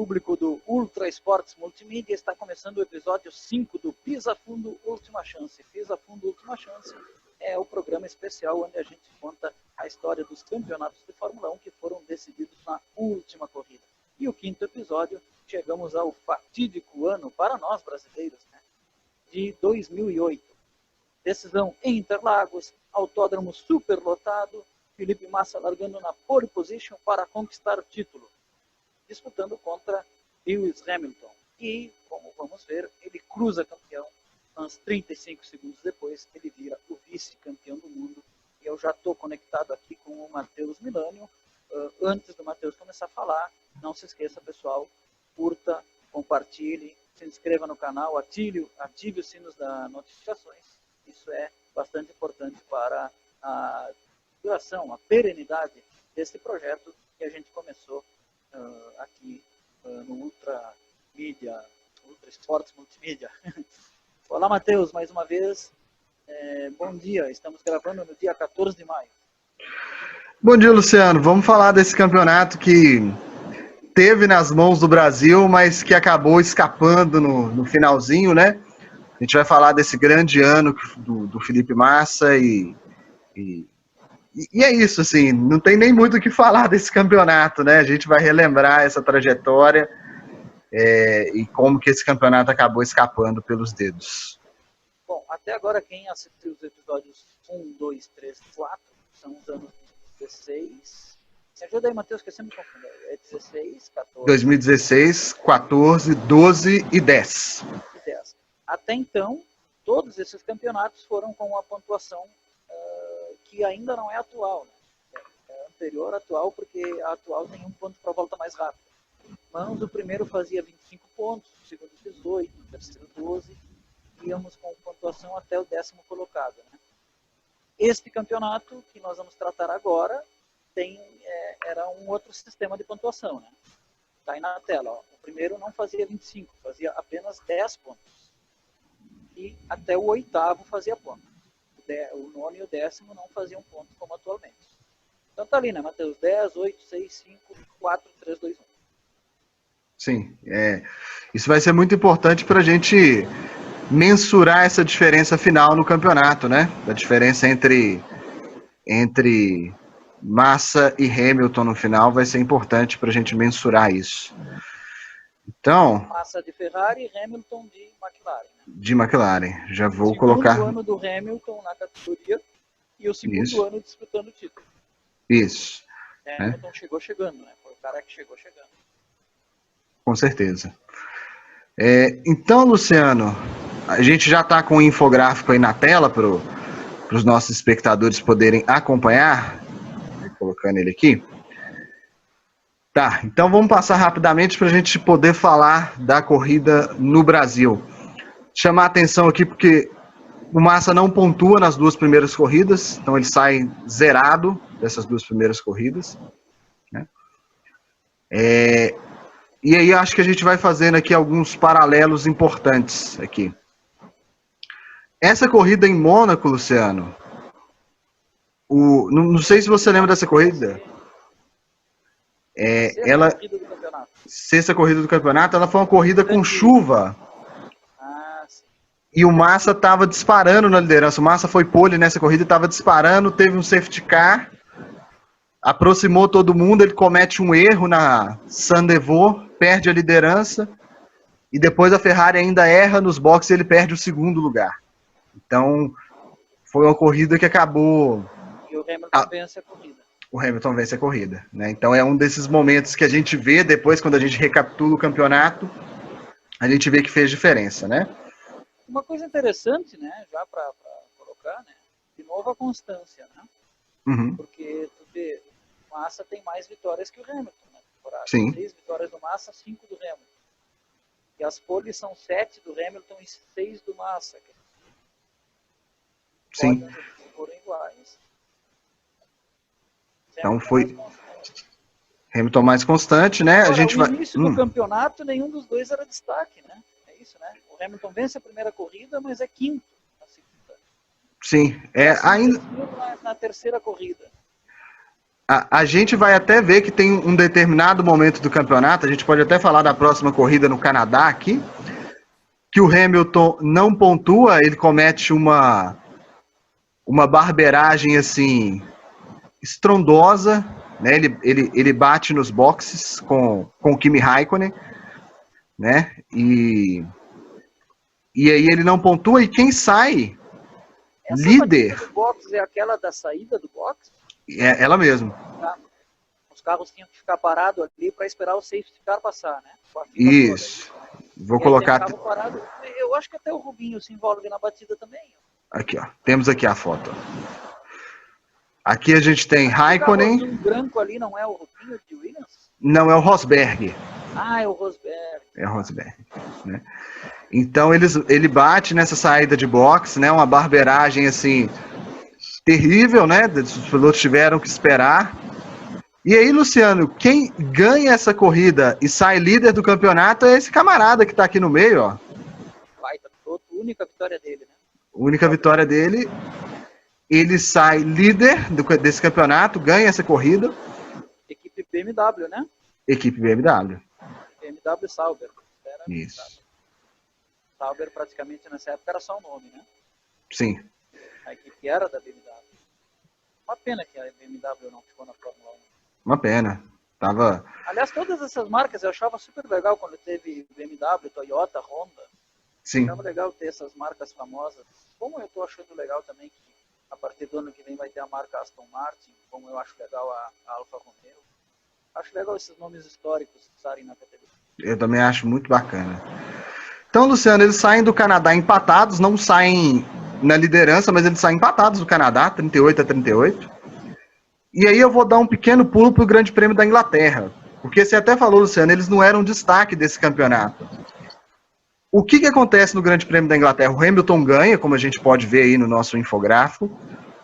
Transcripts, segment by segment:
público do Ultra Esportes Multimídia, está começando o episódio 5 do Pisa Fundo Última Chance. Pisa Fundo Última Chance é o programa especial onde a gente conta a história dos campeonatos de Fórmula 1 que foram decididos na última corrida. E o quinto episódio, chegamos ao fatídico ano, para nós brasileiros, né, de 2008. Decisão em Interlagos, autódromo superlotado, Felipe Massa largando na pole position para conquistar o título, disputando contra Lewis Hamilton. E, como vamos ver, ele cruza campeão, mas 35 segundos depois ele vira o vice-campeão do mundo. E eu já estou conectado aqui com o Matheus Milânio. Antes do Matheus começar a falar, não se esqueça, pessoal, curta, compartilhe, se inscreva no canal, ative os sinos das notificações. Isso é bastante importante para a duração, a perenidade desse projeto que a gente começou aqui no Ultra Esportes Multimídia. Olá, Matheus, mais uma vez. Bom dia, estamos gravando no dia 14 de maio. Bom dia, Luciano. Vamos falar desse campeonato que teve nas mãos do Brasil, mas que acabou escapando no finalzinho, né? A gente vai falar desse grande ano do Felipe Massa e é isso, assim, não tem nem muito o que falar desse campeonato, né? A gente vai relembrar essa trajetória e como que esse campeonato acabou escapando pelos dedos. Bom, até agora quem assistiu os episódios 1, 2, 3, 4, são os anos 16... Me ajuda aí, Matheus, que eu sempre me confundo. É 16, 14... 2016, 14, 12 e 10. Até então, todos esses campeonatos foram com uma pontuação que ainda não é atual, né? É anterior à atual, porque a atual tem um ponto para a volta mais rápida. Mas o primeiro fazia 25 pontos, o segundo 18, o terceiro 12, e íamos com pontuação até o 10º colocado, né? Este campeonato que nós vamos tratar agora era um outro sistema de pontuação, né? Está aí na tela, ó. O primeiro não fazia 25, fazia apenas 10 pontos. E até o 8º fazia ponto. O 9º e o 10º não faziam ponto como atualmente. Então tá ali, né, Matheus? 10, 8, 6, 5, 4, 3, 2, 1. Sim, isso vai ser muito importante para a gente mensurar essa diferença final no campeonato, né? A diferença entre Massa e Hamilton no final vai ser importante para a gente mensurar isso. Então, Massa de Ferrari e Hamilton de McLaren, né? De McLaren. Já vou segundo colocar. O segundo ano do Hamilton na categoria e o segundo ano disputando o título. Isso. Hamilton chegou chegando, né? Foi o cara que chegou chegando. Com certeza. Então, Luciano, a gente já está com o infográfico aí na tela para os nossos espectadores poderem acompanhar. Vou colocando ele aqui. Tá, então vamos passar rapidamente para a gente poder falar da corrida no Brasil. Chamar a atenção aqui porque o Massa não pontua nas duas primeiras corridas, então ele sai zerado dessas duas primeiras corridas, né? E aí acho que a gente vai fazendo aqui alguns paralelos importantes aqui. Essa corrida em Mônaco, Luciano, não sei se você lembra dessa corrida. Sexta corrida do campeonato, ela foi uma corrida com chuva. E o Massa estava disparando na liderança. O Massa foi pole nessa corrida e estava disparando, teve um safety car, aproximou todo mundo, ele comete um erro na Sandevaux, perde a liderança, e depois a Ferrari ainda erra nos boxes e ele perde o segundo lugar. Então, foi uma corrida que acabou... E o Hamilton vence a corrida. O Hamilton vence a corrida, né? Então é um desses momentos que a gente vê depois, quando a gente recapitula o campeonato, a gente vê que fez diferença, né? Uma coisa interessante, né, já para colocar, né, de novo a constância, né? Uhum. Porque tu vê, o Massa tem mais vitórias que o Hamilton, né? Sim. 6 vitórias do Massa, 5 do Hamilton. E as poles são 7 do Hamilton e 6 do Massa. Sim. Foram iguais. Então foi Hamilton mais constante, né? Agora, a gente no início do campeonato, nenhum dos dois era destaque, né? É isso, né? O Hamilton vence a primeira corrida, mas é quinto na segunda. Sim, ainda na terceira corrida. A gente vai até ver que tem um determinado momento do campeonato, a gente pode até falar da próxima corrida no Canadá aqui, que o Hamilton não pontua, ele comete uma barbeiragem assim estrondosa, né? Ele bate nos boxes com o Kimi Raikkonen, né? E aí ele não pontua, e quem sai Essa líder do box é aquela da saída do box? é ela mesmo. Tá. Os carros tinham que ficar parados ali para esperar o safety car passar, né? Isso. Vou colocar. Parado. Eu acho que até o Rubinho se envolve na batida também. Aqui, ó. Temos aqui a foto. Aqui a gente tem Raikkonen. O branco ali não é o Rubinho de Williams? Não, é o Rosberg. Ah, é o Rosberg. É o Rosberg, né? Então ele bate nessa saída de box, né? Uma barbeiragem assim terrível, né? Os pilotos tiveram que esperar. E aí, Luciano, quem ganha essa corrida e sai líder do campeonato é esse camarada que está aqui no meio, ó. Vai, única vitória dele, né? Única vitória dele. Ele sai líder desse campeonato, ganha essa corrida. Equipe BMW, né? Equipe BMW. BMW Sauber. Isso. Sauber praticamente nessa época era só o nome, né? Sim. A equipe era da BMW. Uma pena que a BMW não ficou na Fórmula 1. Uma pena. Aliás, todas essas marcas eu achava super legal quando teve BMW, Toyota, Honda. Sim. Achava legal ter essas marcas famosas. Como eu estou achando legal também que a partir do ano que vem vai ter a marca Aston Martin, como eu acho legal a Alfa Romeo. Acho legal esses nomes históricos estarem na categoria. Eu também acho muito bacana. Então, Luciano, eles saem do Canadá empatados, não saem na liderança, mas eles saem empatados do Canadá, 38-38. E aí eu vou dar um pequeno pulo para o Grande Prêmio da Inglaterra. Porque você até falou, Luciano, eles não eram destaque desse campeonato. O que acontece no Grande Prêmio da Inglaterra? O Hamilton ganha, como a gente pode ver aí no nosso infográfico.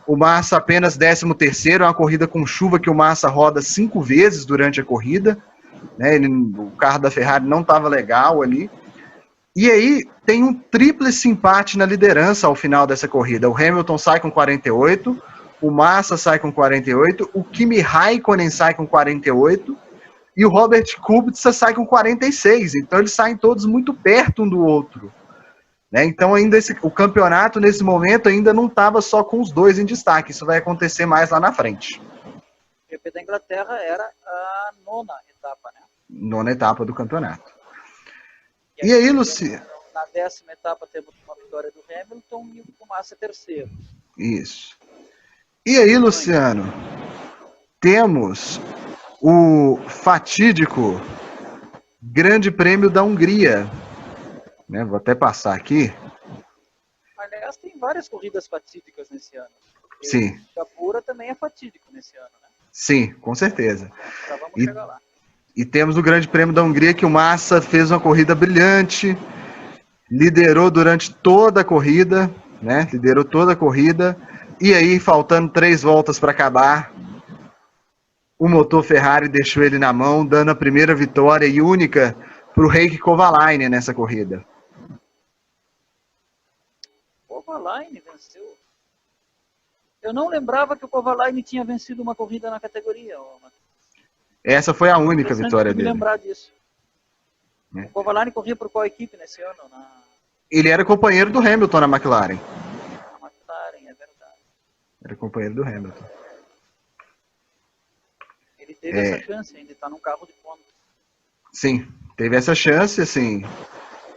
O Massa apenas 13º, é uma corrida com chuva que o Massa roda 5 vezes durante a corrida. Né? O carro da Ferrari não estava legal ali. E aí tem um tríplice empate na liderança ao final dessa corrida. O Hamilton sai com 48, o Massa sai com 48, o Kimi Raikkonen sai com 48 e o Robert Kubica sai com 46. Então eles saem todos muito perto um do outro. Né? Então ainda o campeonato nesse momento ainda não estava só com os dois em destaque. Isso vai acontecer mais lá na frente. O GP da Inglaterra era a 9ª etapa, né? 9ª etapa do campeonato. E aí, Luciano? Na 10ª etapa temos uma vitória do Hamilton e o Massa terceiro. Isso. E aí, Luciano? Temos o fatídico Grande Prêmio da Hungria. Né? Vou até passar aqui. Aliás, tem várias corridas fatídicas nesse ano. Sim. Singapura também é fatídico nesse ano, né? Sim, com certeza. Já vamos chegar lá. E temos o Grande Prêmio da Hungria, que o Massa fez uma corrida brilhante, liderou durante toda a corrida, né? Liderou toda a corrida, e aí, faltando 3 voltas para acabar, o motor Ferrari deixou ele na mão, dando a primeira vitória e única para o Heikki Kovalainen nessa corrida. Kovalainen venceu. Eu não lembrava que o Kovalainen tinha vencido uma corrida na categoria. Essa foi a única vitória dele. Lembrar disso. O Kovalainen corria por qual equipe nesse ano? Ele era companheiro do Hamilton na McLaren. Na McLaren, é verdade. Era companheiro do Hamilton. Ele teve essa chance ainda, está num carro de ponta. Sim, teve essa chance, assim.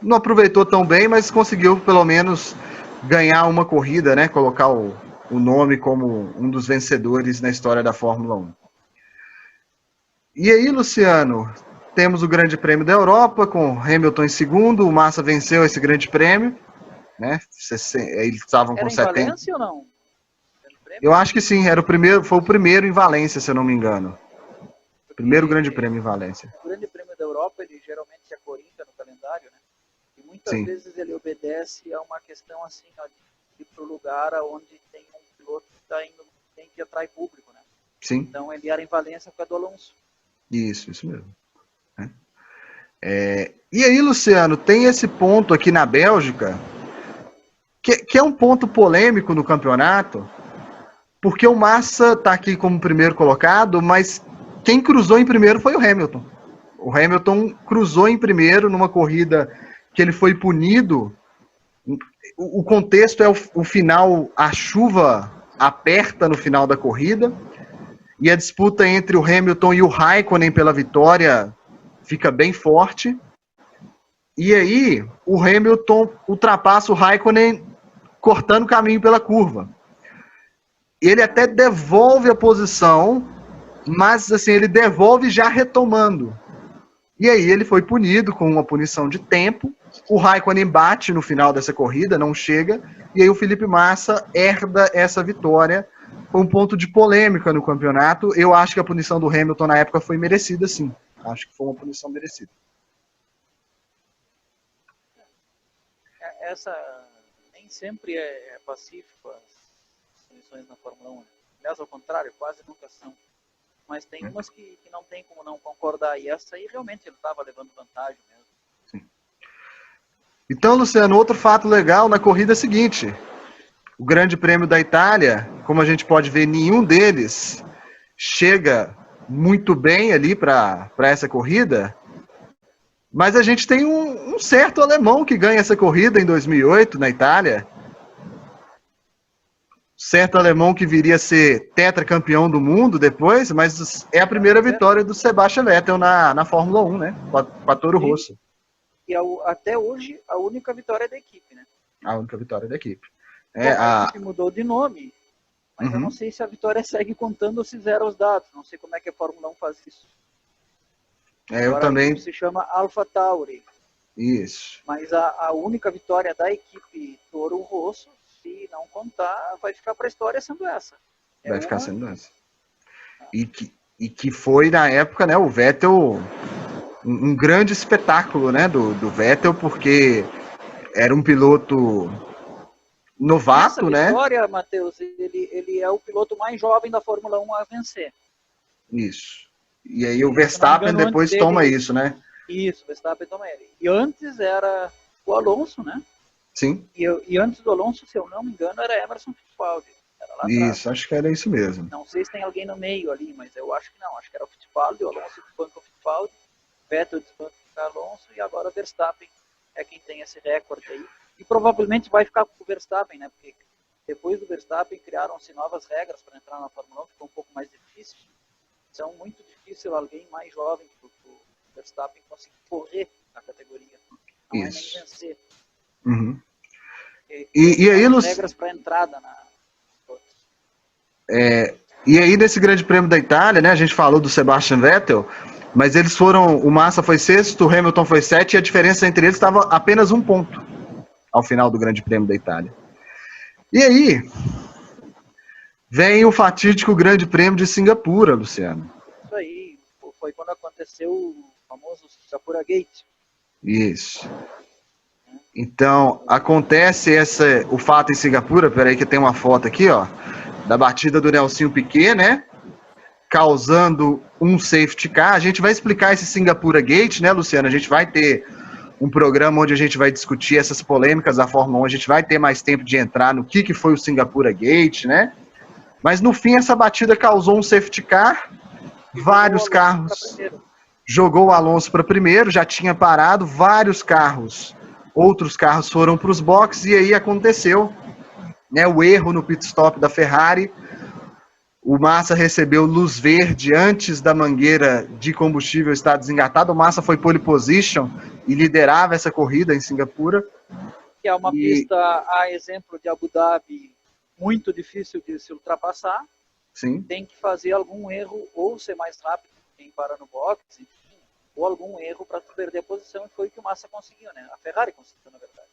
Não aproveitou tão bem, mas conseguiu pelo menos ganhar uma corrida, né? Colocar o nome como um dos vencedores na história da Fórmula 1. E aí, Luciano, temos o Grande Prêmio da Europa, com Hamilton em segundo, o Massa venceu esse Grande Prêmio, né? Eles estavam com 70. Era em Valência ou não? Eu acho que sim, foi o primeiro em Valência, se eu não me engano. Primeiro Grande Prêmio em Valência. O Grande Prêmio da Europa, ele geralmente é coringa no calendário, né? E muitas vezes ele obedece a uma questão assim, ó, de ir para o lugar onde tem um piloto que está indo, tem que atrai público, né? Sim. Então ele era em Valência por causa do Alonso. Isso mesmo. E aí, Luciano, tem esse ponto aqui na Bélgica, que é um ponto polêmico no campeonato, porque o Massa está aqui como primeiro colocado, mas quem cruzou em primeiro foi o Hamilton. O Hamilton cruzou em primeiro numa corrida que ele foi punido. O contexto é o final, a chuva aperta no final da corrida, e a disputa entre o Hamilton e o Raikkonen pela vitória fica bem forte. E aí o Hamilton ultrapassa o Raikkonen cortando o caminho pela curva. Ele até devolve a posição, mas assim, ele devolve já retomando. E aí ele foi punido com uma punição de tempo. O Raikkonen bate no final dessa corrida, não chega, e aí o Felipe Massa herda essa vitória. Foi um ponto de polêmica no campeonato. Eu acho que a punição do Hamilton na época foi merecida, sim. Acho que foi uma punição merecida. Essa nem sempre é pacífico as punições na Fórmula 1. Aliás, ao contrário, quase nunca são. Mas tem umas que não tem como não concordar. E essa aí realmente ele estava levando vantagem mesmo. Sim. Então, Luciano, outro fato legal na corrida seguinte. O Grande Prêmio da Itália, como a gente pode ver, nenhum deles chega muito bem ali para essa corrida. Mas a gente tem um certo alemão que ganha essa corrida em 2008 na Itália. Certo alemão que viria a ser tetracampeão do mundo depois, mas é a primeira vitória do Sebastian Vettel na Fórmula 1, né? Com a Toro Rosso. E até hoje, a única vitória da equipe, né? A única vitória da equipe. A equipe mudou de nome, mas eu não sei se a vitória segue contando ou se zera os dados. Não sei como é que a Fórmula 1 faz isso. Eu também. Se chama AlphaTauri. Isso. Mas a única vitória da equipe Toro Rosso, se não contar, vai ficar para a história sendo essa. Vai ficar sendo essa. E que foi, na época, né, o Vettel, um grande espetáculo, né, do Vettel, porque era um piloto novato, né? Nessa vitória, Matheus, ele é o piloto mais jovem da Fórmula 1 a vencer. Isso. E aí o Verstappen depois toma isso, né? Isso, o Verstappen toma ele. E antes era o Alonso, né? Sim. E antes do Alonso, se eu não me engano, era Emerson Fittipaldi. Era lá isso, atrás. Acho que era isso mesmo. Não sei se tem alguém no meio ali, mas eu acho que não. Acho que era o Fittipaldi, o Alonso desbanca o Fittipaldi, Vettel desbanca o Alonso, e agora o Verstappen é quem tem esse recorde aí. E provavelmente vai ficar com o Verstappen, né? Porque depois do Verstappen criaram-se novas regras para entrar na Fórmula 1, ficou um pouco mais difícil. Então, muito difícil alguém mais jovem que o Verstappen conseguir correr na categoria. Não é nem vencer. Uhum. E aí, as regras para entrada na. E aí, nesse Grande Prêmio da Itália, né? A gente falou do Sebastian Vettel, mas eles foram. O Massa foi sexto, o Hamilton foi sétimo, e a diferença entre eles estava apenas 1 ponto ao final do Grande Prêmio da Itália. E aí, vem o fatídico Grande Prêmio de Singapura, Luciano. Isso aí, foi quando aconteceu o famoso Singapura Gate. Isso. Então, acontece o fato em Singapura, peraí que tem uma foto aqui, ó, da batida do Nelsinho Piquet, né? Causando um safety car. A gente vai explicar esse Singapura Gate, né, Luciano? A gente vai ter um programa onde a gente vai discutir essas polêmicas da Fórmula 1, a gente vai ter mais tempo de entrar no que foi o Singapura Gate, né? Mas no fim essa batida causou um safety car, vários carros, jogou o Alonso para primeiro, já tinha parado, outros carros foram para os boxes e aí aconteceu, né, o erro no pit stop da Ferrari. O Massa recebeu luz verde antes da mangueira de combustível estar desengatada. O Massa foi pole position e liderava essa corrida em Singapura. Que é uma pista, a exemplo de Abu Dhabi, muito difícil de se ultrapassar. Sim. Tem que fazer algum erro ou ser mais rápido quem para no box, enfim, ou algum erro para perder a posição, e foi o que o Massa conseguiu, né? A Ferrari conseguiu, na verdade.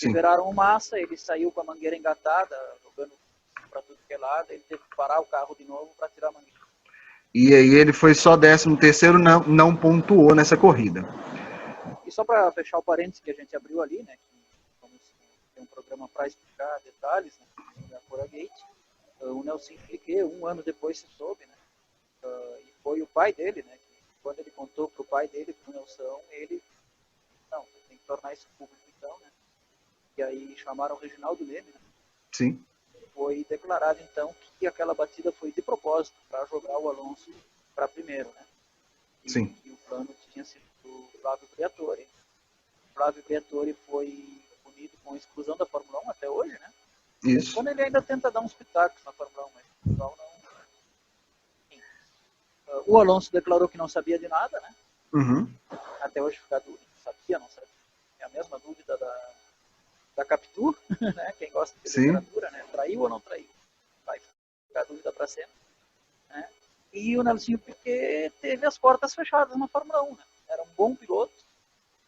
Liberaram o Massa, ele saiu com a mangueira engatada, jogando para tudo que é lado, ele teve que parar o carro de novo para tirar a mangueira. E aí ele foi só 13º, não pontuou nessa corrida. E só para fechar o parênteses que a gente abriu ali, né, que vamos ter um programa para explicar detalhes, né, da Cora Gate, o Nelsinho Piquet, 1 ano depois se soube, né, e foi o pai dele, né, que quando ele contou para o pai dele, para o Nelson, ele, não, tem que tornar isso público então, né, e aí chamaram o Reginaldo Leme, né. Sim. foi declarado então que aquela batida foi de propósito para jogar o Alonso para primeiro, né? Sim. E o plano tinha sido o Flávio Briatore. O Flávio Briatore foi punido com exclusão da Fórmula 1 até hoje, né? Isso. Quando ele ainda tenta dar uns pitacos na Fórmula 1, mas o pessoal não... Enfim. O Alonso declarou que não sabia de nada, né? Uhum. Até hoje fica a dúvida. Sabia, não sabia? É a mesma dúvida da Capitu, né? Quem gosta de literatura, né? Traiu ou não traiu? Vai ficar a dúvida para sempre. Né? E o Nelsinho Piquet teve as portas fechadas na Fórmula 1, né? Era um bom piloto,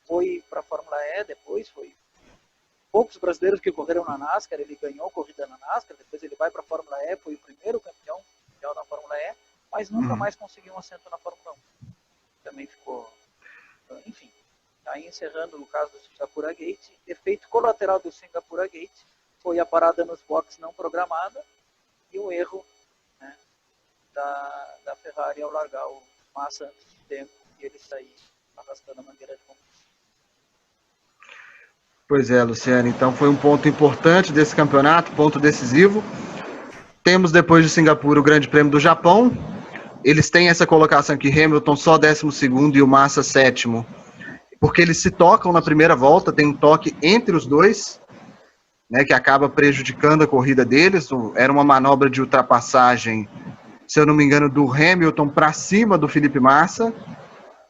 foi para a Fórmula E, depois foi poucos brasileiros que correram na NASCAR, ele ganhou corrida na NASCAR, depois ele vai para a Fórmula E, foi o primeiro campeão mundial da Fórmula E, mas nunca mais conseguiu um assento na Fórmula 1. Também ficou, enfim. Aí encerrando o caso do Singapura Gate, efeito colateral do Singapura Gate foi a parada nos boxes não programada e o erro, né, da Ferrari ao largar o Massa antes de tempo e ele sair arrastando a mangueira de combustível. Pois é, Luciano, então foi um ponto importante desse campeonato, ponto decisivo. Temos depois de Singapura o Grande Prêmio do Japão. Eles têm essa colocação aqui, Hamilton só 12º e o Massa 7º, porque eles se tocam na primeira volta, tem um toque entre os dois, né, que acaba prejudicando a corrida deles. Era uma manobra de ultrapassagem, se eu não me engano, do Hamilton para cima do Felipe Massa,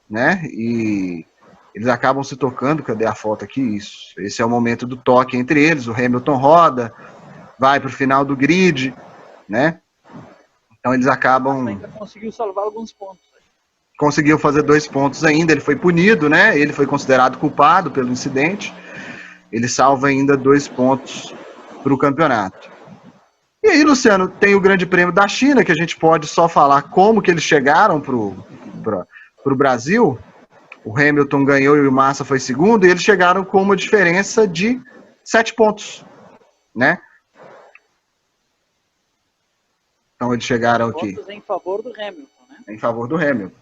né, e eles acabam se tocando. Cadê a foto aqui? Isso. Esse é o momento do toque entre eles. O Hamilton roda, vai para o final do grid, né? Então eles acabam... Ainda conseguiu salvar alguns pontos. Conseguiu fazer 2 pontos ainda. Ele foi punido, né? Ele foi considerado culpado pelo incidente. Ele salva ainda 2 pontos para o campeonato. E aí, Luciano, tem o Grande Prêmio da China, que a gente pode só falar como que eles chegaram para o Brasil. O Hamilton ganhou e o Massa foi segundo, e eles chegaram com uma diferença de 7 pontos, né? Então eles chegaram aqui. Pontos em favor do Hamilton, né? Em favor do Hamilton.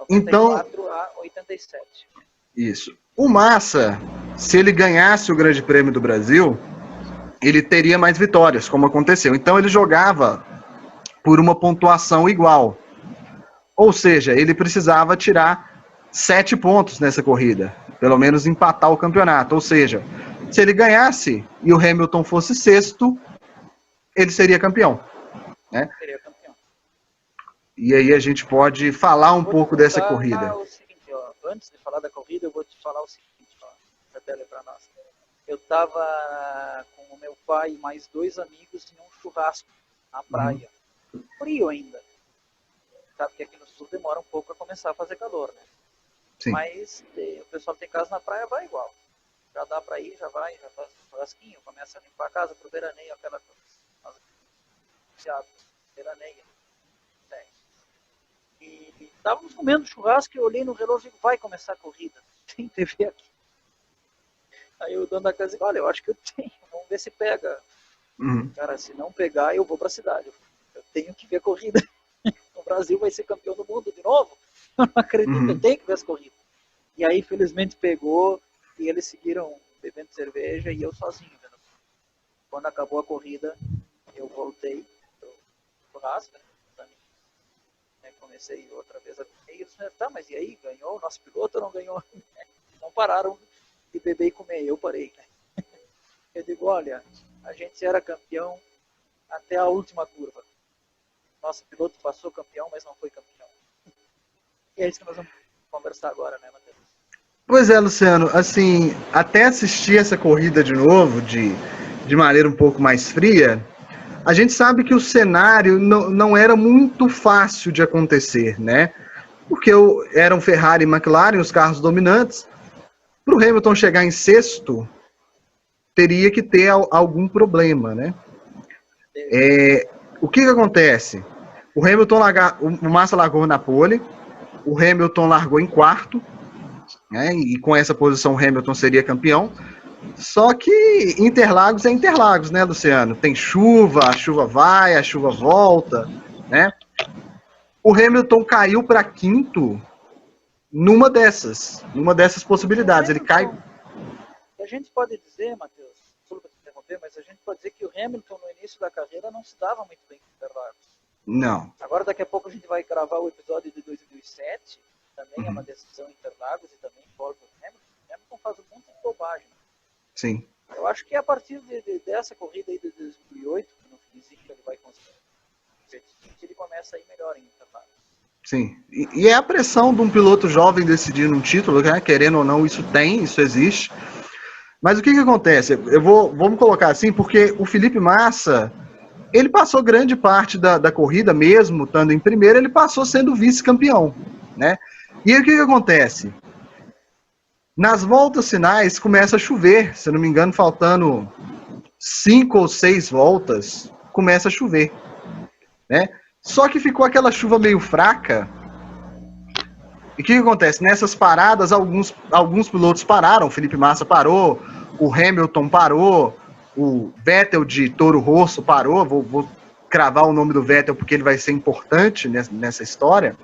94 então, a 87. Isso. O Massa, se ele ganhasse o Grande Prêmio do Brasil, ele teria mais vitórias, como aconteceu. Então ele jogava por uma pontuação igual. Ou seja, ele precisava tirar 7 pontos nessa corrida, pelo menos empatar o campeonato. Ou seja, se ele ganhasse e o Hamilton fosse sexto, ele seria campeão, né? Seria campeão. E aí a gente pode falar um pouco dessa corrida. O seguinte, ó, antes de falar da corrida, eu vou te falar o seguinte, ó, essa tela é para nós. Eu estava com o meu pai e mais 2 amigos em um churrasco na praia. Frio ainda. Sabe que aqui no sul demora um pouco a começar a fazer calor, né? Sim. Mas o pessoal tem casa na praia, vai igual. Já dá para ir, já vai, já faz um churrasquinho, começa a limpar a casa pro veraneio, aquela coisa. Veraneio. E estávamos comendo churrasco e eu olhei no relógio e digo, vai começar a corrida. Tem TV aqui. Aí o dono da casa disse, olha, eu acho que eu tenho, vamos ver se pega. Cara, se não pegar, eu vou para a cidade. Eu tenho que ver a corrida. O Brasil vai ser campeão do mundo de novo. Eu não acredito, eu tenho que ver as corridas. E aí, felizmente, pegou e eles seguiram bebendo cerveja e eu sozinho. Vendo. Quando acabou a corrida, eu voltei pro churrasco, né? Comecei outra vez a comer e eles disseram, tá, mas e aí, ganhou o nosso piloto ou não ganhou? Não pararam de beber e comer, eu parei, né? Eu digo, olha, a gente era campeão até a última curva. Nosso piloto passou campeão, mas não foi campeão. E é isso que nós vamos conversar agora, né, Matheus? Pois é, Luciano, assim, até assistir essa corrida de novo, de maneira um pouco mais fria, a gente sabe que o cenário não era muito fácil de acontecer, né? Porque eram Ferrari e McLaren, os carros dominantes. Para o Hamilton chegar em sexto, teria que ter algum problema, né? O que acontece? O Massa largou na pole, o Hamilton largou em quarto, né? E com essa posição o Hamilton seria campeão. Só que Interlagos é Interlagos, né, Luciano? Tem chuva, a chuva vai, a chuva volta, né? O Hamilton caiu para quinto numa dessas possibilidades. Ele cai... A gente pode dizer, Matheus, ver, mas a gente pode dizer que o Hamilton no início da carreira não se dava muito bem com Interlagos. Não. Agora daqui a pouco a gente vai gravar o episódio de 2007, também é uma decisão em Interlagos e também envolve o Hamilton. O Hamilton faz um monte de bobagem. Sim. Eu acho que é a partir dessa corrida aí de 2008, que no finzinho ele vai conseguir, ele começa a ir melhor em Interlagos. Sim. E é a pressão de um piloto jovem decidindo um título, né? Querendo ou não, isso existe. Mas o que acontece? Vamos colocar assim, porque o Felipe Massa, ele passou grande parte da corrida, mesmo estando em primeiro, ele passou sendo vice-campeão, né? E aí o que acontece? Nas voltas finais começa a chover, se eu não me engano, faltando 5 ou 6 voltas, começa a chover, né? Só que ficou aquela chuva meio fraca. E o que acontece? Nessas paradas, alguns pilotos pararam, o Felipe Massa parou, o Hamilton parou, o Vettel de Toro Rosso parou, vou cravar o nome do Vettel porque ele vai ser importante nessa história.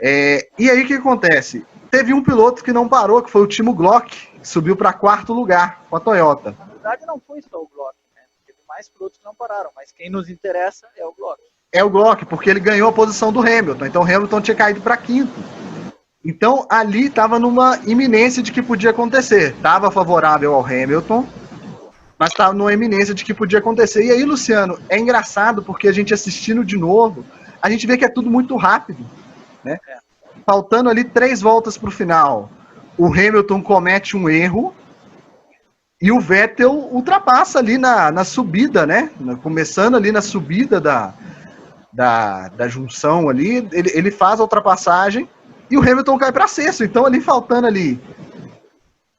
E aí o que acontece? Teve um piloto que não parou, que foi o Timo Glock, que subiu para 4º lugar com a Toyota. Na verdade não foi só o Glock, né? Teve mais pilotos que não pararam, mas quem nos interessa é o Glock. É o Glock, porque ele ganhou a posição do Hamilton, então o Hamilton tinha caído para 5º. Então ali estava numa iminência de que podia acontecer. Estava favorável ao Hamilton, mas estava numa iminência de que podia acontecer. E aí, Luciano, é engraçado porque a gente assistindo de novo, a gente vê que é tudo muito rápido, né? Faltando ali 3 voltas para o final, o Hamilton comete um erro e o Vettel ultrapassa ali na subida, né? Começando ali na subida da junção ali, ele faz a ultrapassagem e o Hamilton cai para 6º. Então ali faltando ali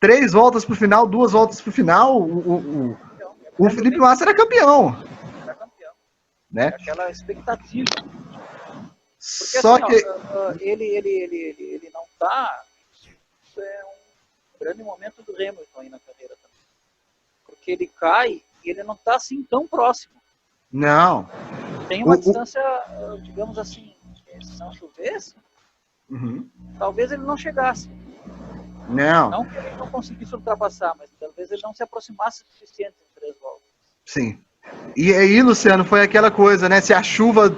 3 voltas para o final, 2 voltas para o final, o Felipe Massa era campeão. Era campeão. Né? Aquela expectativa. Porque só assim, que ele não tá. Isso é um grande momento do Hamilton aí na carreira também. Porque ele cai e ele não tá assim tão próximo. não. Tem uma distância, digamos assim, se não chovesse, talvez ele não chegasse. Não que ele não conseguisse ultrapassar, mas talvez ele não se aproximasse o suficiente em 3 voltas. Sim. E aí, Luciano, foi aquela coisa, né? Se a chuva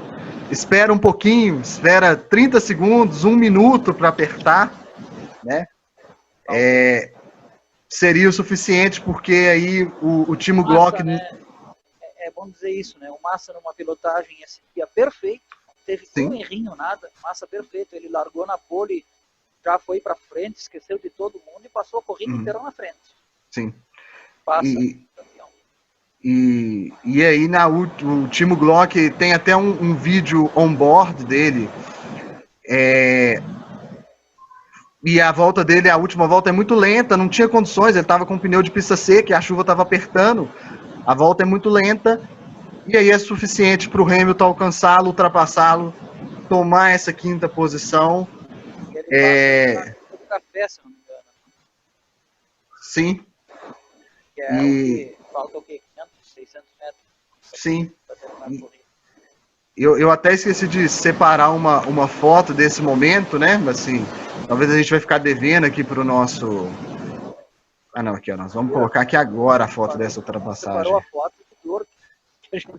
espera um pouquinho, espera 30 segundos, 1 minuto para apertar, né? Seria o suficiente, porque aí o Timo Glock... Né? É bom dizer isso, né? O Massa numa pilotagem esse dia perfeito, não teve um errinho, nada. Massa perfeito, ele largou na pole, já foi para frente, esqueceu de todo mundo e passou a corrida inteira na frente. Sim. Passa, campeão. E aí o Timo Glock tem até um vídeo on-board dele. E a volta dele, a última volta é muito lenta, não tinha condições, ele estava com pneu de pista seca e a chuva estava apertando. A volta é muito lenta, e aí é suficiente para o Hamilton alcançá-lo, ultrapassá-lo, tomar essa 5ª posição. Ele passa do café, se não me engano. Sim. Que falta o quê? 500, 600 metros? Sim. Eu até esqueci de separar uma foto desse momento, né? Assim, talvez a gente vai ficar devendo aqui para o nosso... Ah, não, aqui, ó, nós vamos colocar aqui agora a foto dessa ultrapassagem. Separou a foto do dor que a gente...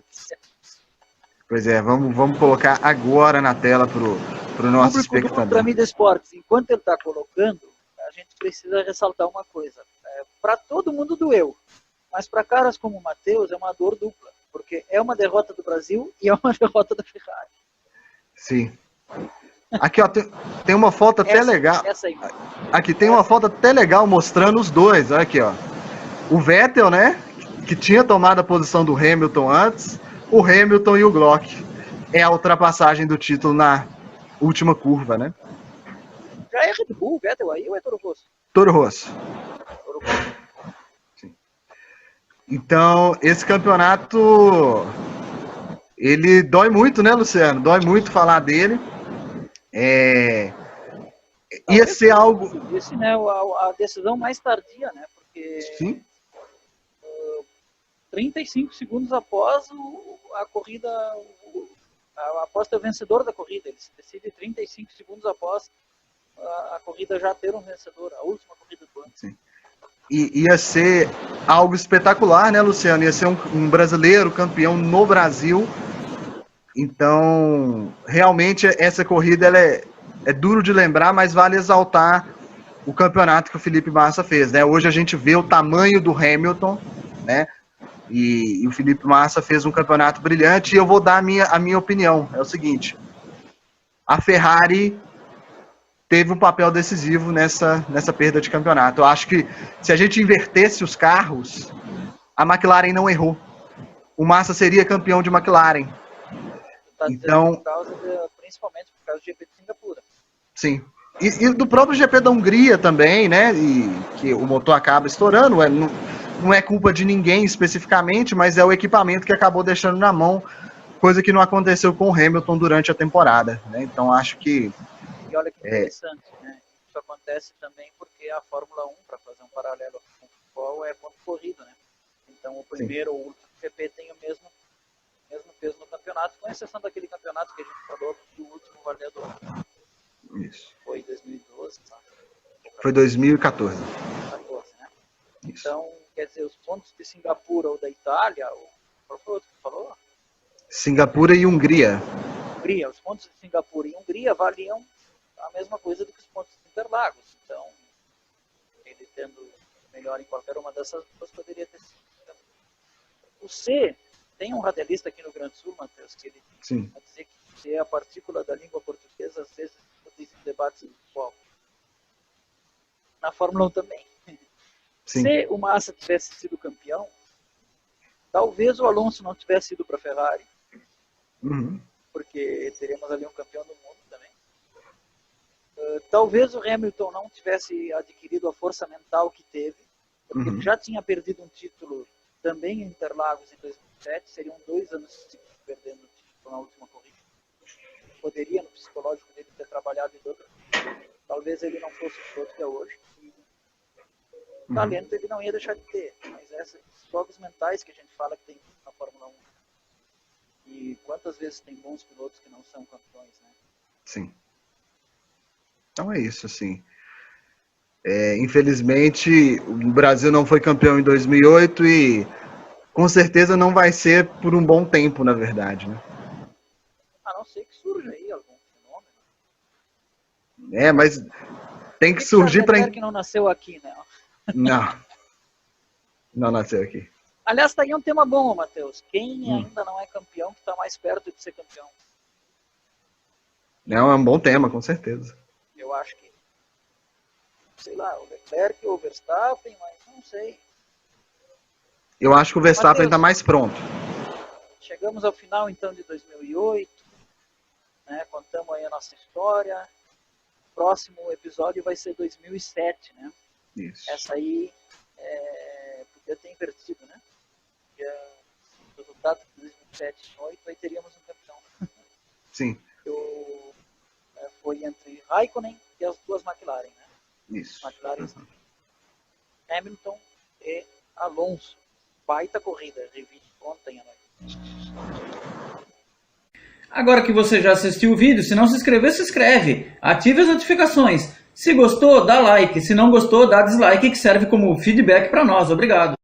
Pois é, vamos colocar agora na tela pro nosso espectador. Para Mídia Esportes, enquanto ele está colocando, a gente precisa ressaltar uma coisa. Para todo mundo doeu, mas para caras como o Matheus é uma dor dupla, porque é uma derrota do Brasil e é uma derrota da Ferrari. Sim. Aqui, ó, tem uma foto até legal. Essa aí. Aqui tem uma foto até legal mostrando os dois. Olha aqui, ó. O Vettel, né, que tinha tomado a posição do Hamilton antes, o Hamilton e o Glock. É a ultrapassagem do título na última curva, né? Já é Red Bull, Vettel aí ou é Toro Rosso? Toro Rosso. Toro Rosso. Sim. Então, esse campeonato, ele dói muito, né, Luciano? Dói muito falar dele. Ia ser algo... Disse, né, a decisão mais tardia, né? Porque... Sim. 35 segundos após a corrida, após ter o vencedor da corrida, ele se decide 35 segundos após a corrida já ter um vencedor, a última corrida do ano. Sim. ia ser algo espetacular, né, Luciano? Ia ser um brasileiro campeão no Brasil. Então, realmente, essa corrida ela é duro de lembrar, mas vale exaltar o campeonato que o Felipe Massa fez, né? Hoje a gente vê o tamanho do Hamilton, né? E o Felipe Massa fez um campeonato brilhante, e eu vou dar a minha opinião. É o seguinte: a Ferrari teve um papel decisivo nessa perda de campeonato. Eu acho que se a gente invertesse os carros, a McLaren não errou. O Massa seria campeão de McLaren. Então, principalmente por causa do GP de Singapura. Sim. E do próprio GP da Hungria também, né? E que o motor acaba estourando. Não é culpa de ninguém especificamente, mas é o equipamento que acabou deixando na mão, coisa que não aconteceu com o Hamilton durante a temporada, né? Então acho que... E olha que interessante, né? Isso acontece também porque a Fórmula 1, para fazer um paralelo com o futebol, é ponto corrido, né? Então o primeiro ou o último GP tem o mesmo peso no campeonato, com exceção daquele campeonato que a gente falou do último valedor. Isso. Foi 2012, tá? Foi 2014. 14, né? Isso. Então, quer dizer, os pontos de Singapura ou da Itália, qual foi o outro que falou? Singapura e Hungria. Hungria, os pontos de Singapura e Hungria valiam a mesma coisa do que os pontos de Interlagos. Então, ele tendo melhor em qualquer uma dessas duas, poderia ter sido. O C, tem um radialista aqui no Grande Sul, Matheus, que ele vai dizer que C é a partícula da língua portuguesa, às vezes dizem debates do futebol. Na Fórmula 1 também. Sim. Se o Massa tivesse sido campeão, talvez o Alonso não tivesse ido para a Ferrari, porque teríamos ali um campeão do mundo também. Talvez o Hamilton não tivesse adquirido a força mental que teve, porque ele já tinha perdido um título também em Interlagos em 2007, seriam 2 anos perdendo o título na última corrida. Poderia, no psicológico dele, ter trabalhado em outra. Talvez ele não fosse o piloto que é hoje. E talento ele não ia deixar de ter. Mas esses jogos mentais que a gente fala que tem na Fórmula 1. E quantas vezes tem bons pilotos que não são campeões, né? Sim. Então é isso, assim. Infelizmente, o Brasil não foi campeão em 2008 e com certeza não vai ser por um bom tempo, na verdade, né? A não ser que surja aí algum fenômeno. Mas tem que surgir para... que não nasceu aqui, né? Não nasceu aqui. Aliás, tá aí um tema bom, Matheus. Quem ainda não é campeão, que está mais perto de ser campeão? É um bom tema, com certeza. Eu acho que, sei lá, o Leclerc ou o Verstappen, mas não sei. Eu acho que o Verstappen está mais pronto. Chegamos ao final, então, de 2008. Né? Contamos aí a nossa história. O próximo episódio vai ser 2007, né? Isso. Essa aí podia ter invertido, né? Porque o resultado de 2007 e 2008, aí teríamos um campeão. Sim. Foi entre Raikkonen e as duas McLaren, né? Isso. McLaren, Hamilton e Alonso. Baita corrida, revi ontem à noite. Agora que você já assistiu o vídeo, se não se inscreveu, se inscreve. Ative as notificações. Se gostou, dá like. Se não gostou, dá dislike, que serve como feedback para nós. Obrigado.